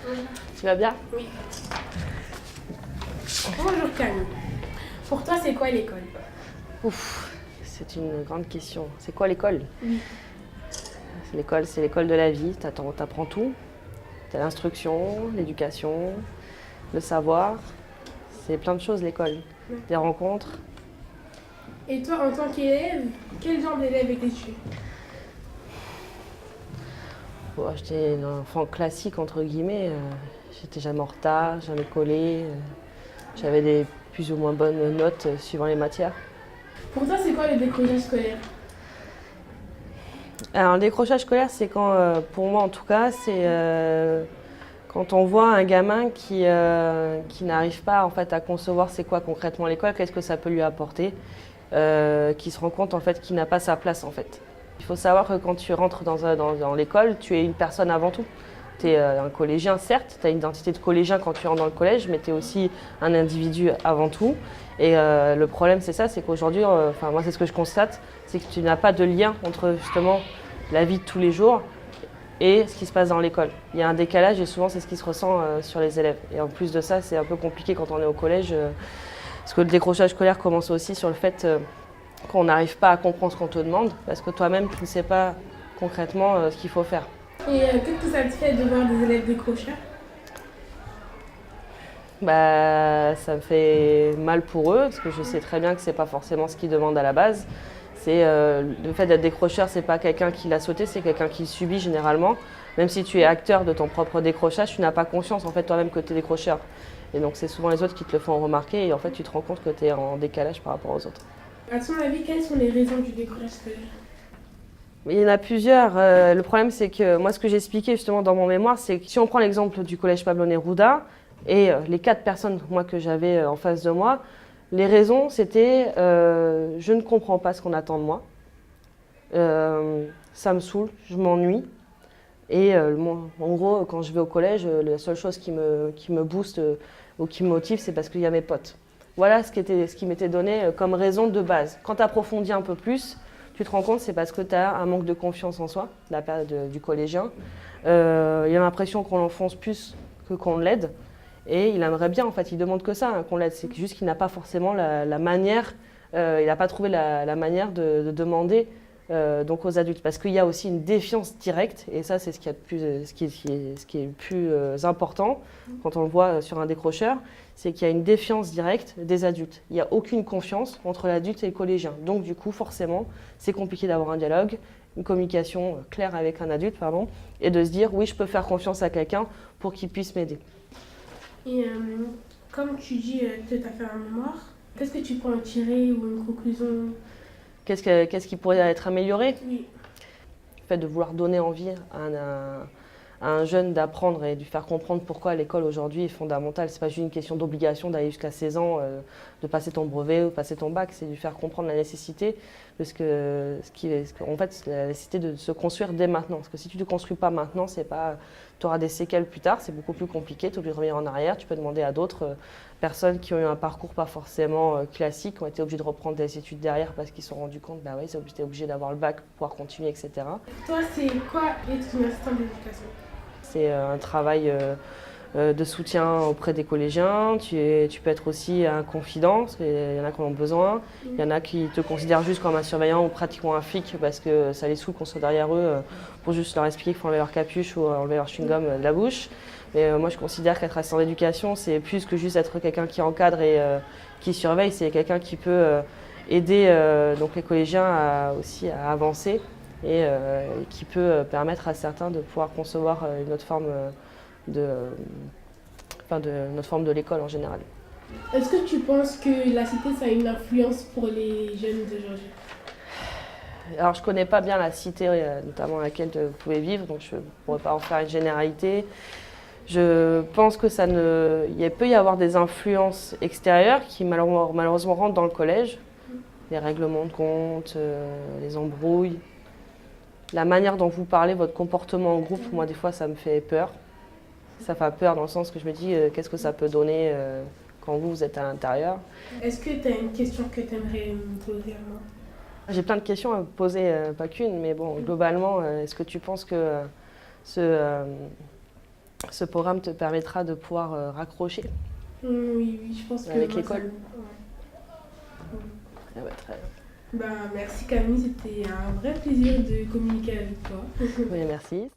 Bonjour. Tu vas bien? Oui. Bonjour Camille. Pour toi, c'est quoi l'école? Ouf, c'est une grande question. C'est quoi l'école? Oui. L'école, c'est l'école de la vie. T'apprends tout. T'as l'instruction, l'éducation, le savoir. C'est plein de choses l'école. Ouais. Des rencontres. Et toi, en tant qu'élève, quel genre d'élève étais-tu? Bon, j'étais un enfant classique entre guillemets. J'étais jamais en retard, jamais collé. J'avais des plus ou moins bonnes notes suivant les matières. Pour toi, c'est quoi le décrochage scolaire? Alors le décrochage scolaire, c'est quand, pour moi en tout cas, c'est quand on voit un gamin qui n'arrive pas en fait à concevoir c'est quoi concrètement l'école, qu'est-ce que ça peut lui apporter, qui se rend compte en fait qu'il n'a pas sa place en fait. Il faut savoir que quand tu rentres dans l'école, tu es une personne avant tout. Tu es un collégien certes, tu as une identité de collégien quand tu rentres dans le collège, mais tu es aussi un individu avant tout. Et le problème c'est ça, c'est qu'aujourd'hui, moi c'est ce que je constate, c'est que tu n'as pas de lien entre justement la vie de tous les jours et ce qui se passe dans l'école. Il y a un décalage et souvent c'est ce qui se ressent sur les élèves. Et en plus de ça, c'est un peu compliqué quand on est au collège, parce que le décrochage scolaire commence aussi sur le fait qu'on n'arrive pas à comprendre ce qu'on te demande, parce que toi-même tu ne sais pas concrètement ce qu'il faut faire. Et qu'est-ce que ça te fait de voir des élèves décrocheurs? Bah, ça me fait mal pour eux, parce que je sais très bien que c'est pas forcément ce qu'ils demandent à la base. C'est le fait d'être décrocheur, c'est pas quelqu'un qui l'a sauté, c'est quelqu'un qui le subit généralement. Même si tu es acteur de ton propre décrochage, tu n'as pas conscience en fait toi-même que tu es décrocheur. Et donc c'est souvent les autres qui te le font remarquer et en fait tu te rends compte que tu es en décalage par rapport aux autres. À ton avis, quelles sont les raisons du décrochage scolaire? Il y en a plusieurs. Le problème c'est que moi ce que j'ai expliqué justement dans mon mémoire, c'est que si on prend l'exemple du collège Pablo Neruda et les 4 personnes moi, que j'avais en face de moi, les raisons c'était je ne comprends pas ce qu'on attend de moi. Ça me saoule, je m'ennuie. Et en gros, quand je vais au collège, la seule chose qui me booste ou qui me motive, c'est parce qu'il y a mes potes. Voilà ce qui m'était donné comme raison de base. Quand tu approfondis un peu plus, tu te rends compte que c'est parce que tu as un manque de confiance en soi, la période du collégien. Il a l'impression qu'on l'enfonce plus que qu'on l'aide. Et il aimerait bien, en fait, il demande que ça, hein, qu'on l'aide. C'est juste qu'il n'a pas forcément la manière, il n'a pas trouvé la manière de demander donc aux adultes. Parce qu'il y a aussi une défiance directe, et ça, c'est ce qui est le plus important quand on le voit sur un décrocheur, c'est qu'il y a une défiance directe des adultes. Il n'y a aucune confiance entre l'adulte et le collégien. Donc, du coup, forcément, c'est compliqué d'avoir un dialogue, une communication claire avec un adulte, et de se dire, oui, je peux faire confiance à quelqu'un pour qu'il puisse m'aider. Et comme tu dis que tu as fait un mémoire, qu'est-ce que tu peux en tirer ou une conclusion? Qu'est-ce qui pourrait être amélioré? Oui. Le fait de vouloir donner envie à un jeune d'apprendre et de lui faire comprendre pourquoi l'école aujourd'hui est fondamentale. Ce n'est pas juste une question d'obligation d'aller jusqu'à 16 ans, de passer ton brevet ou passer ton bac, c'est de lui faire comprendre la nécessité, en fait, la nécessité de se construire dès maintenant. Parce que si tu ne te construis pas maintenant, tu auras des séquelles plus tard, c'est beaucoup plus compliqué, tu es obligé de revenir en arrière, tu peux demander à d'autres personnes qui ont eu un parcours pas forcément classique, qui ont été obligés de reprendre des études derrière parce qu'ils se sont rendus compte, bah oui, ils étaient obligés d'avoir le bac pour pouvoir continuer, etc. Toi, c'est quoi être une assistante d'éducation? C'est un travail de soutien auprès des collégiens. Tu peux être aussi un confident, parce qu'il y en a qui en ont besoin. Il y en a qui te considèrent juste comme un surveillant ou pratiquement un flic parce que ça les saoule qu'on soit derrière eux pour juste leur expliquer qu'il faut enlever leur capuche ou enlever leur chewing-gum de la bouche. Mais moi, je considère qu'être assistant d'éducation, c'est plus que juste être quelqu'un qui encadre et qui surveille. C'est quelqu'un qui peut aider donc les collégiens aussi à avancer et qui peut permettre à certains de pouvoir concevoir une autre forme notre forme de l'école en général. Est-ce que tu penses que la cité, ça a une influence pour les jeunes d'aujourd'hui? Alors je ne connais pas bien la cité, notamment à laquelle vous pouvez vivre, donc je ne pourrais pas en faire une généralité. Je pense que il peut y avoir des influences extérieures qui malheureusement rentrent dans le collège. Les règlements de compte, les embrouilles. La manière dont vous parlez, votre comportement en groupe, moi des fois ça me fait peur. Ça fait peur dans le sens que je me dis qu'est-ce que ça peut donner quand vous êtes à l'intérieur. Est-ce que tu as une question que tu aimerais me poser à moi? J'ai plein de questions à vous poser, pas qu'une, mais bon, globalement, est-ce que tu penses que Ce programme te permettra de pouvoir raccrocher Oui, oui, je pense que avec moi, l'école. Ouais. Ah bah, très Bah, merci Camille, c'était un vrai plaisir de communiquer avec toi. Oui, merci.